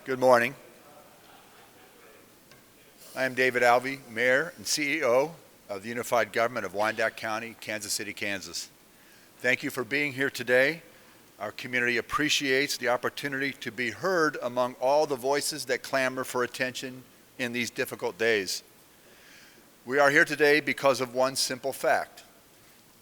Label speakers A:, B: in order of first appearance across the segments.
A: Good morning. I am David Alvey, Mayor and CEO of the Unified Government of Wyandotte County, Kansas City, Kansas. Thank you for being here today. Our community appreciates the opportunity to be heard among all the voices that clamor for attention in these difficult days. We are here today because of one simple fact.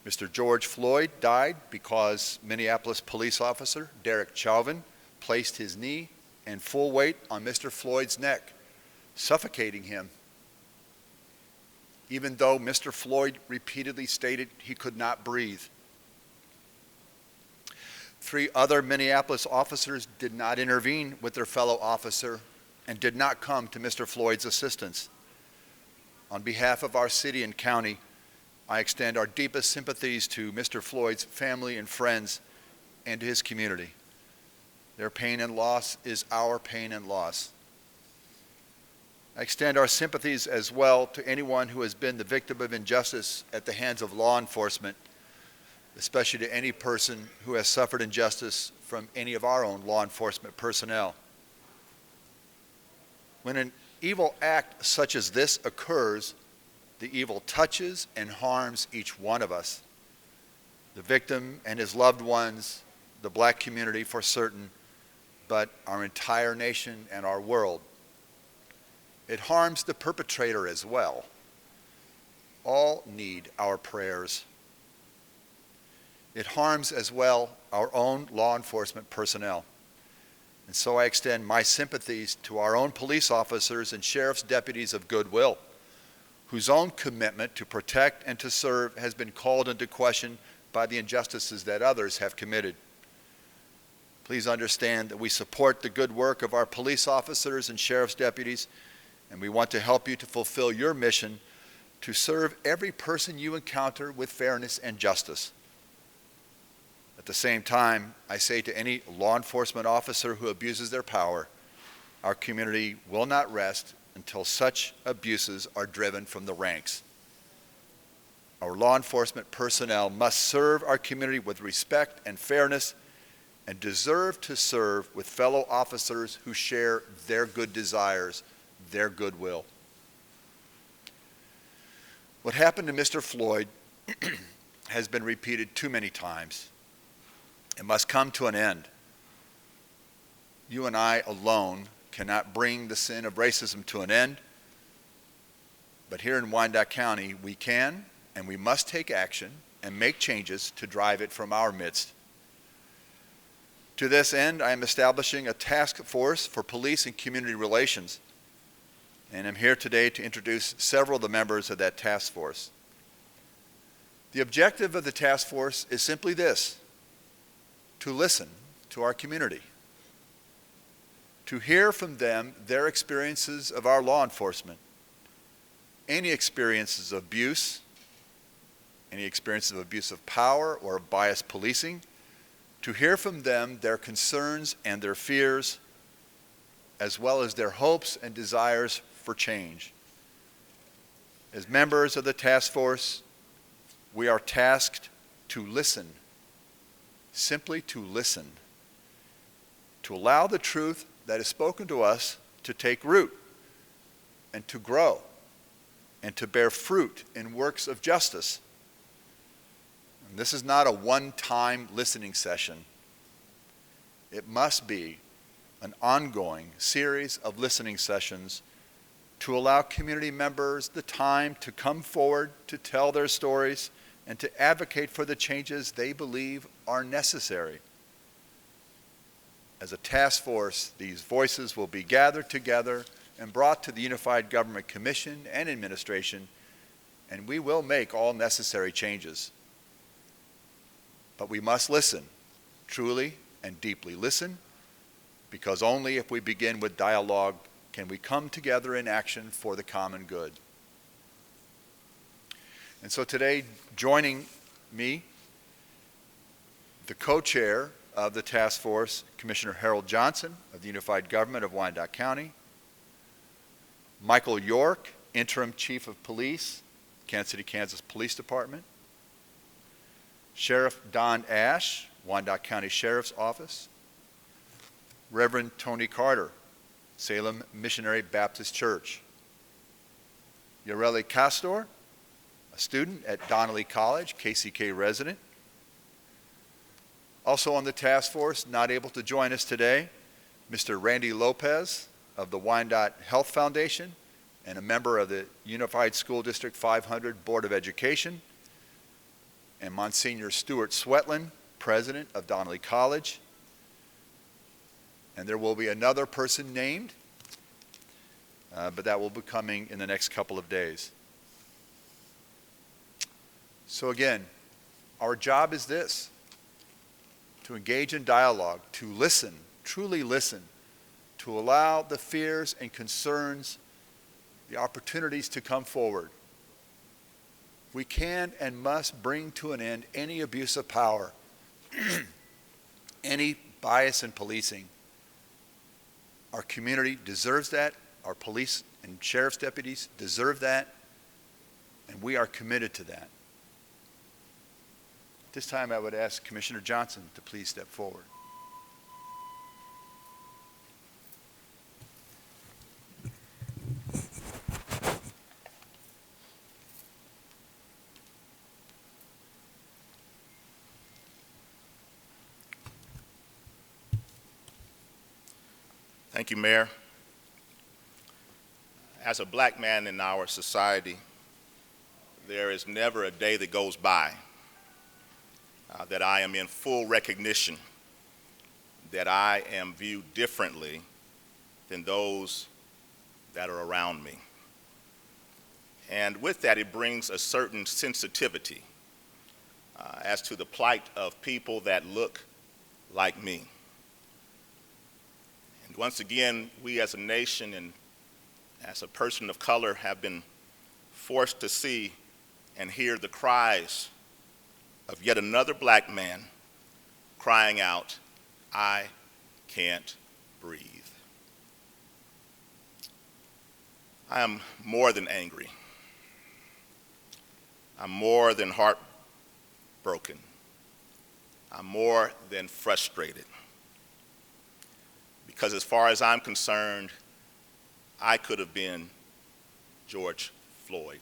A: Mr. George Floyd died because Minneapolis police officer Derek Chauvin placed his knee and full weight on Mr. Floyd's neck, suffocating him, even though Mr. Floyd repeatedly stated he could not breathe. 3 other Minneapolis officers did not intervene with their fellow officer and did not come to Mr. Floyd's assistance. On behalf of our city and county, I extend our deepest sympathies to Mr. Floyd's family and friends and to his community. Their pain and loss is our pain and loss. I extend our sympathies as well to anyone who has been the victim of injustice at the hands of law enforcement, especially to any person who has suffered injustice from any of our own law enforcement personnel. When an evil act such as this occurs, the evil touches and harms each one of us, the victim and his loved ones, the black community for certain, but our entire nation and our world. It harms the perpetrator as well. All need our prayers. It harms as well our own law enforcement personnel. And so I extend my sympathies to our own police officers and sheriff's deputies of goodwill, whose own commitment to protect and to serve has been called into question by the injustices that others have committed. Please understand that we support the good work of our police officers and sheriff's deputies, and we want to help you to fulfill your mission to serve every person you encounter with fairness and justice. At the same time, I say to any law enforcement officer who abuses their power, our community will not rest until such abuses are driven from the ranks. Our law enforcement personnel must serve our community with respect and fairness and deserve to serve with fellow officers who share their good desires, their goodwill. What happened to Mr. Floyd has been repeated too many times. It must come to an end. You and I alone cannot bring the sin of racism to an end, but here in Wyandotte County we can and we must take action and make changes to drive it from our midst. To this end, I am establishing a task force for police and community relations, and I'm here today to introduce several of the members of that task force. The objective of the task force is simply this: to listen to our community, to hear from them their experiences of our law enforcement, any experiences of abuse, any experiences of abuse of power or biased policing, to hear from them their concerns and their fears, as well as their hopes and desires for change. As members of the task force, we are tasked to listen, simply to listen, to allow the truth that is spoken to us to take root and to grow and to bear fruit in works of justice. And this is not a one-time listening session. It must be an ongoing series of listening sessions to allow community members the time to come forward, to tell their stories, and to advocate for the changes they believe are necessary. As a task force, these voices will be gathered together and brought to the Unified Government Commission and Administration, and we will make all necessary changes. But we must listen, truly and deeply listen, because only if we begin with dialogue can we come together in action for the common good. And so today, joining me, the co-chair of the task force, Commissioner Harold Johnson of the Unified Government of Wyandotte County, Michael York, Interim Chief of Police, Kansas City, Kansas Police Department, Sheriff Don Ash, Wyandotte County Sheriff's Office, Reverend Tony Carter, Salem Missionary Baptist Church. Lee Castor, a student at Donnelly College, KCK resident. Also on the task force, not able to join us today, Mr. Randy Lopez of the Wyandotte Health Foundation and a member of the Unified School District 500 Board of Education, and Monsignor Stuart Swetland, president of Donnelly College. And there will be another person named, but that will be coming in the next couple of days. So again, our job is this: to engage in dialogue, to listen, truly listen, to allow the fears and concerns, the opportunities to come forward. We can and must bring to an end any abuse of power, any bias in policing. Our community deserves that. Our police and sheriff's deputies deserve that. And we are committed to that. At this time, I would ask Commissioner Johnson to please step forward.
B: Thank you, Mayor. As a black man in our society, there is never a day that goes by that I am in full recognition that I am viewed differently than those that are around me. And with that, it brings a certain sensitivity as to the plight of people that look like me. And once again, we as a nation and as a person of color have been forced to see and hear the cries of yet another black man crying out, "I can't breathe." I am more than angry. I'm more than heartbroken. I'm more than frustrated. Because as far as I'm concerned, I could have been George Floyd.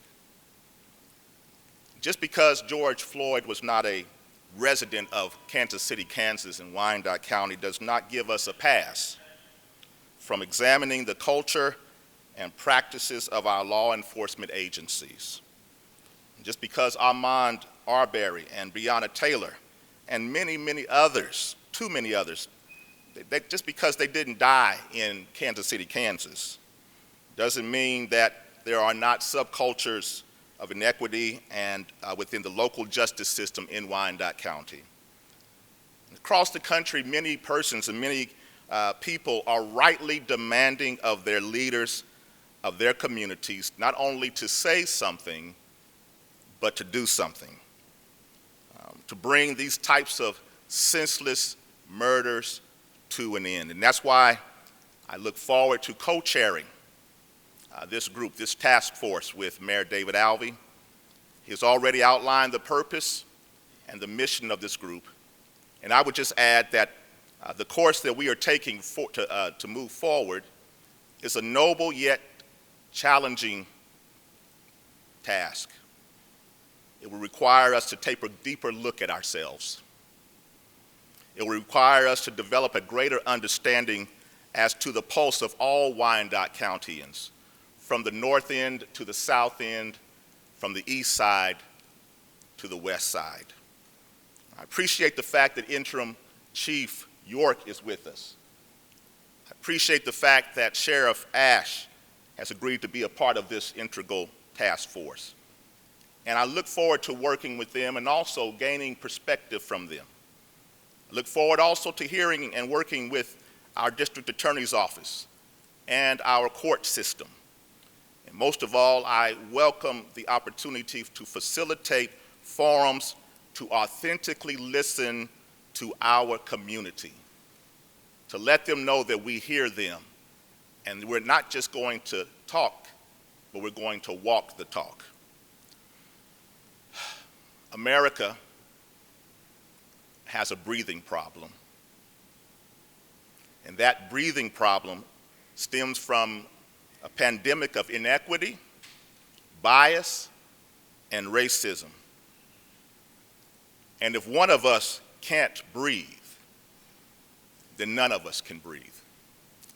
B: Just because George Floyd was not a resident of Kansas City, Kansas, in Wyandotte County does not give us a pass from examining the culture and practices of our law enforcement agencies. Just because Ahmaud Arbery and Breonna Taylor and many, many others, too many others, just because they didn't die in Kansas City, Kansas, doesn't mean that there are not subcultures of inequity and within the local justice system in Wyandotte County. Across the country, many persons and many people are rightly demanding of their leaders, of their communities, not only to say something, but to do something, to bring these types of senseless murders to an end. And that's why I look forward to co-chairing this group, this task force with Mayor David Alvey. He has already outlined the purpose and the mission of this group. And I would just add that the course that we are taking to move forward is a noble yet challenging task. It will require us to take a deeper look at ourselves. It will require us to develop a greater understanding as to the pulse of all Wyandotte Countyans, from the north end to the south end, from the east side to the west side. I appreciate the fact that Interim Chief York is with us. I appreciate the fact that Sheriff Ash has agreed to be a part of this integral task force. And I look forward to working with them and also gaining perspective from them. I look forward also to hearing and working with our district attorney's office and our court system. And most of all, I welcome the opportunity to facilitate forums to authentically listen to our community, to let them know that we hear them, and we're not just going to talk, but we're going to walk the talk. America has a breathing problem, and that breathing problem stems from a pandemic of inequity, bias, and racism. And if one of us can't breathe, then none of us can breathe.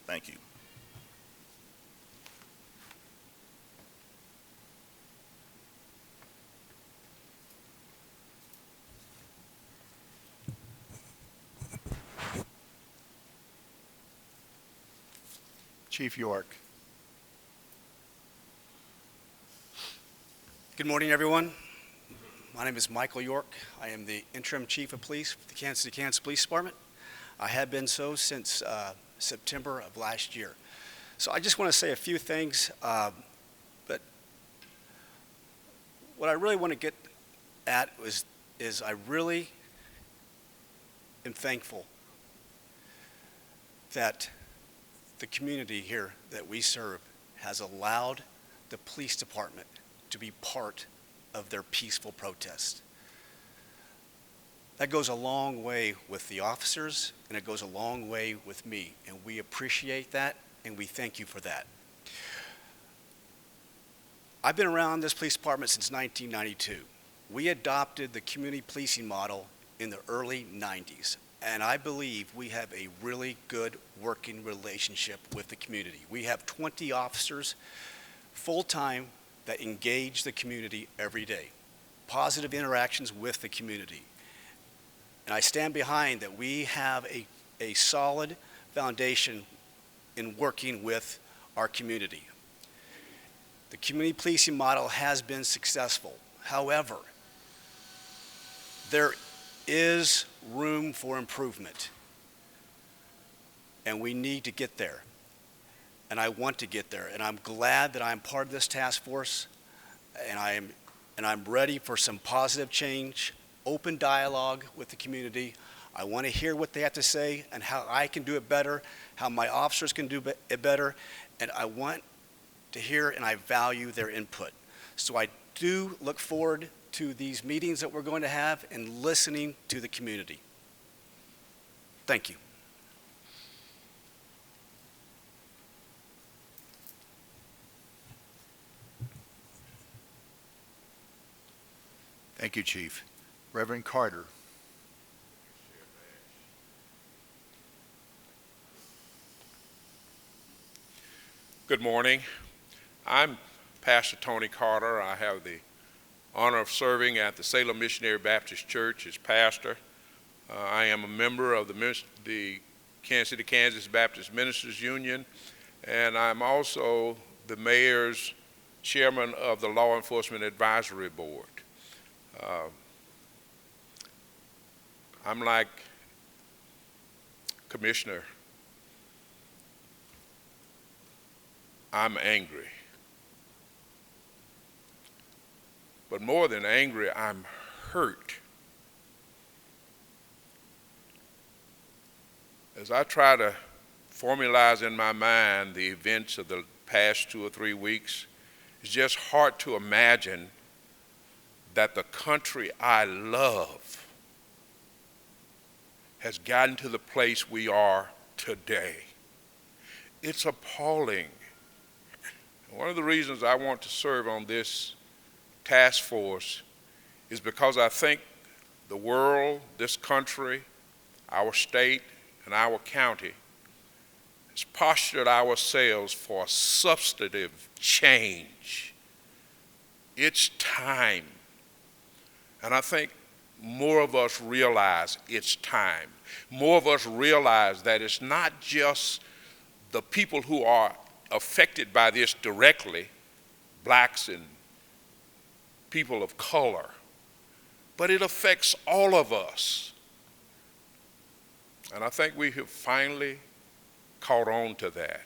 B: Thank you.
A: Chief York.
C: Good morning, everyone. My name is Michael York. I am the interim chief of police for the Kansas City, Kansas Police Department. I have been so since September of last year. So I just want to say a few things, but what I really want to get at is I really am thankful that the community here that we serve has allowed the police department to be part of their peaceful protest. That goes a long way with the officers, and it goes a long way with me, and we appreciate that, and we thank you for that. I've been around this police department since 1992. We adopted the community policing model in the early 90s, and I believe we have a really good working relationship with the community. We have 20 officers full-time that engage the community every day, positive interactions with the community. And I stand behind that we have a solid foundation in working with our community. The community policing model has been successful. However, there is room for improvement, and we need to get there. And I want to get there, and I'm glad that I'm part of this task force, and I'm ready for some positive change, open dialogue with the community. I want to hear what they have to say and how I can do it better, how my officers can do it better, and I want to hear and I value their input. So I do look forward to these meetings that we're going to have and listening to the community. Thank you.
A: Thank you, Chief. Reverend Carter.
D: Good morning. I'm Pastor Tony Carter. I have the honor of serving at the Salem Missionary Baptist Church as pastor. I am a member of the Kansas City, Kansas Baptist Ministers Union, and I'm also the mayor's chairman of the Law Enforcement Advisory Board. I'm like Commissioner. I'm angry. But more than angry, I'm hurt. As I try to formalize in my mind the events of the past 2 or 3 weeks, it's just hard to imagine that the country I love has gotten to the place we are today. It's appalling. One of the reasons I want to serve on this task force is because I think the world, this country, our state, and our county has postured ourselves for a substantive change. It's time. And I think more of us realize it's time. More of us realize that it's not just the people who are affected by this directly, blacks and people of color, but it affects all of us. And I think we have finally caught on to that.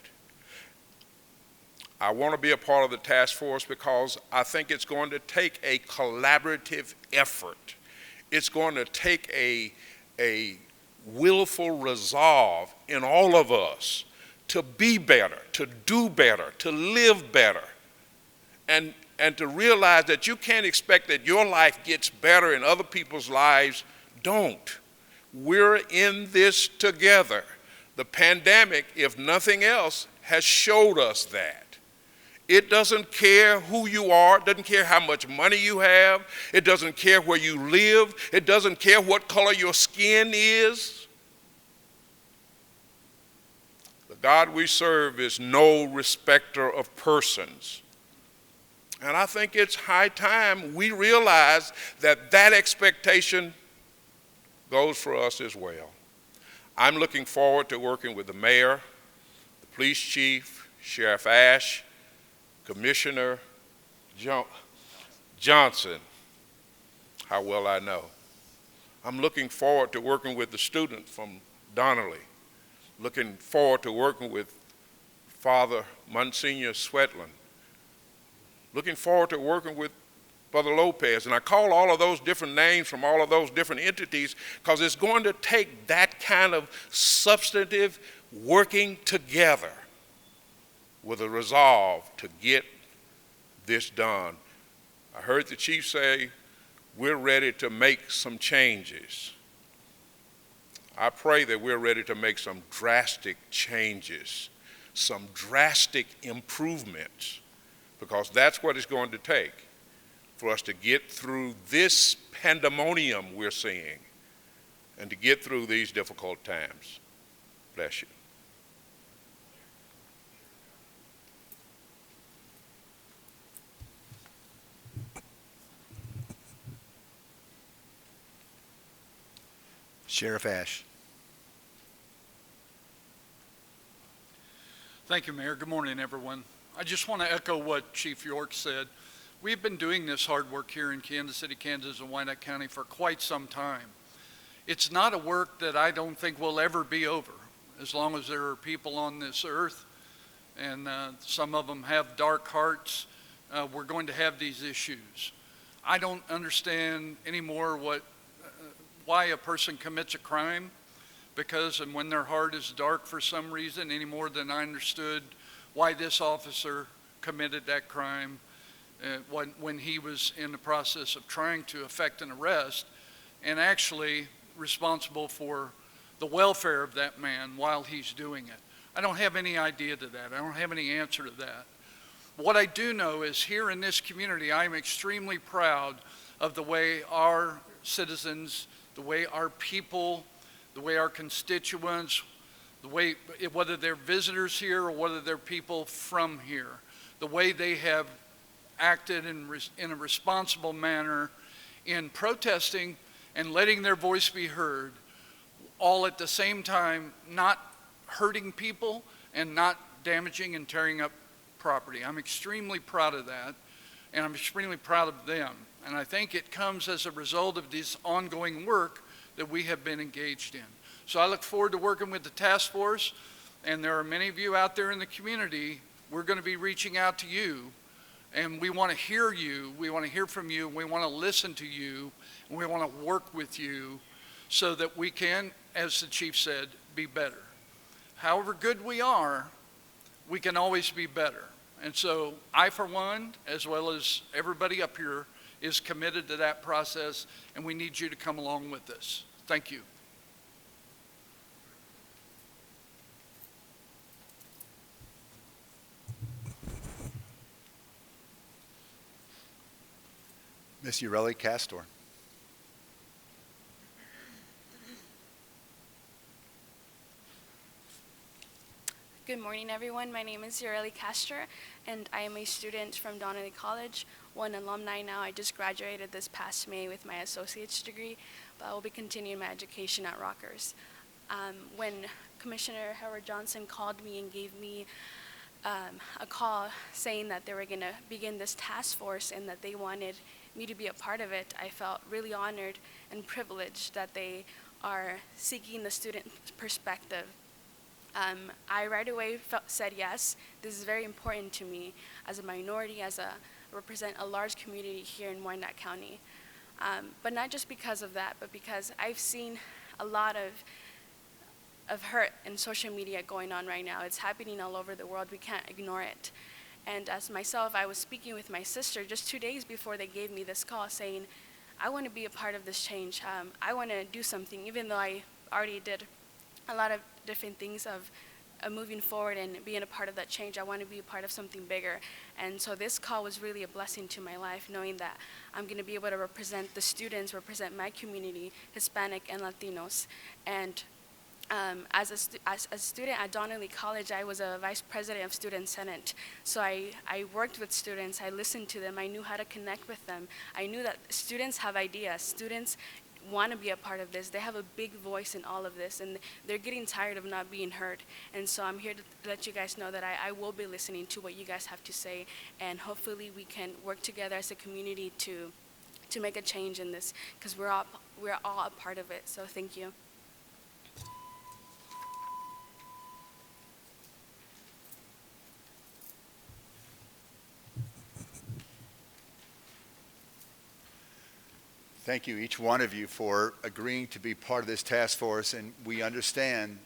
D: I want to be a part of the task force because I think it's going to take a collaborative effort. It's going to take a willful resolve in all of us to be better, to do better, to live better, and to realize that you can't expect that your life gets better and other people's lives don't. We're in this together. The pandemic, if nothing else, has showed us that. It doesn't care who you are. It doesn't care how much money you have. It doesn't care where you live. It doesn't care what color your skin is. The God we serve is no respecter of persons. And I think it's high time we realize that that expectation goes for us as well. I'm looking forward to working with the mayor, the police chief, Sheriff Ash, Commissioner Johnson, how well I know. I'm looking forward to working with the students from Donnelly, looking forward to working with Father Monsignor Swetland, looking forward to working with Brother Lopez. And I call all of those different names from all of those different entities because it's going to take that kind of substantive working together with a resolve to get this done. I heard the chief say, we're ready to make some changes. I pray that we're ready to make some drastic changes, some drastic improvements, because that's what it's going to take for us to get through this pandemonium we're seeing and to get through these difficult times. Bless you.
A: Sheriff Ash.
E: Thank you, Mayor. Good morning, everyone. I just want to echo what Chief York said. We've been doing this hard work here in Kansas City, Kansas, and Wyandotte County for quite some time. It's not a work that I don't think will ever be over, as long as there are people on this earth, and some of them have dark hearts. We're going to have these issues. I don't understand anymore why a person commits a crime, because and when their heart is dark for some reason, any more than I understood why this officer committed that crime when he was in the process of trying to effect an arrest and actually responsible for the welfare of that man while he's doing it. I don't have any idea to that. I don't have any answer to that. What I do know is here in this community, I am extremely proud of the way our citizens, the way our people, the way our constituents, the way, whether they're visitors here or whether they're people from here, the way they have acted in a responsible manner in protesting and letting their voice be heard, all at the same time not hurting people and not damaging and tearing up property. I'm extremely proud of that, and I'm extremely proud of them. And I think it comes as a result of this ongoing work that we have been engaged in. So I look forward to working with the task force, and there are many of you out there in the community. We're going to be reaching out to you, and we want to hear you, we want to hear from you, we want to listen to you, and we want to work with you so that we can, as the chief said, be better. However good we are, we can always be better. And so I, for one, as well as everybody up here, is committed to that process, and we need you to come along with us. Thank you.
A: Ms. Lee Castor.
F: Good morning, everyone. My name is Lee Castor, and I am a student from Donnelly College, one alumni now. I just graduated this past May with my associate's degree, but I will be continuing my education at Rockhurst. When Commissioner Howard Johnson called me and gave me a call saying that they were going to begin this task force and that they wanted me to be a part of it, I felt really honored and privileged that they are seeking the student perspective. I right away said yes. This is very important to me as a minority, represent a large community here in Wyandotte County. But not just because of that, but because I've seen a lot of hurt in social media going on right now. It's happening all over the world. We can't ignore it. And as myself, I was speaking with my sister just 2 days before they gave me this call saying, I want to be a part of this change. I want to do something, even though I already did a lot of different things of moving forward and being a part of that change. I want to be a part of something bigger. And so this call was really a blessing to my life, knowing that I'm going to be able to represent the students, represent my community, Hispanic and Latinos. And as a student at Donnelly College, I was a vice president of Student Senate. So I worked with students, I listened to them, I knew how to connect with them. I knew that students have ideas. Students want to be a part of this. They have a big voice in all of this, and they're getting tired of not being heard. And so I'm here to let you guys know that I will be listening to what you guys have to say, and hopefully we can work together as a community to make a change in this, because we're all a part of it. So thank you.
A: Thank you, each one of you, for agreeing to be part of this task force, and we understand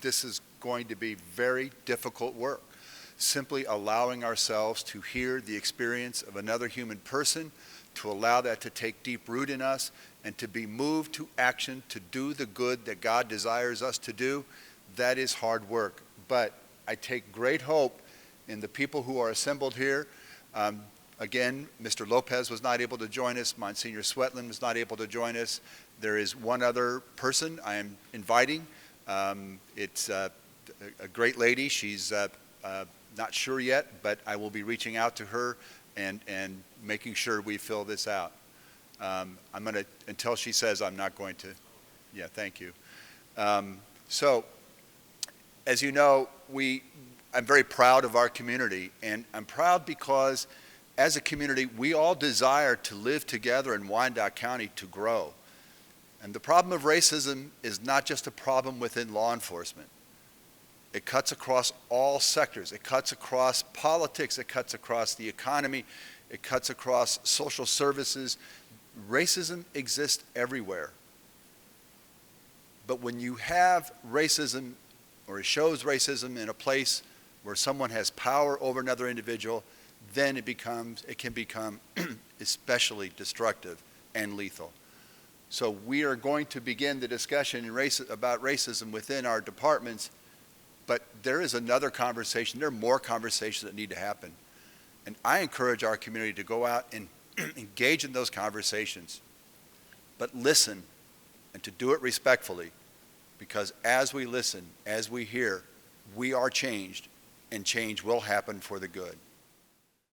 A: this is going to be very difficult work. Simply allowing ourselves to hear the experience of another human person, to allow that to take deep root in us, and to be moved to action to do the good that God desires us to do, that is hard work. But I take great hope in the people who are assembled here. Again, Mr. Lopez was not able to join us. Monsignor Swetland was not able to join us. There is one other person I am inviting. It's a great lady. She's not sure yet, but I will be reaching out to her and making sure we fill this out. I'm going to, until she says I'm not going to. Yeah, thank you. So, as you know, I'm very proud of our community, and I'm proud because as a community, we all desire to live together in Wyandotte County to grow. And the problem of racism is not just a problem within law enforcement. It cuts across all sectors. It cuts across politics. It cuts across the economy. It cuts across social services. Racism exists everywhere. But when you have racism, or it shows racism in a place where someone has power over another individual, then it can become especially destructive and lethal. So we are going to begin the discussion about racism within our departments, but there is another conversation. There are more conversations that need to happen. And I encourage our community to go out and engage in those conversations, but listen, and to do it respectfully, because as we listen, as we hear, we are changed, and change will happen for the good.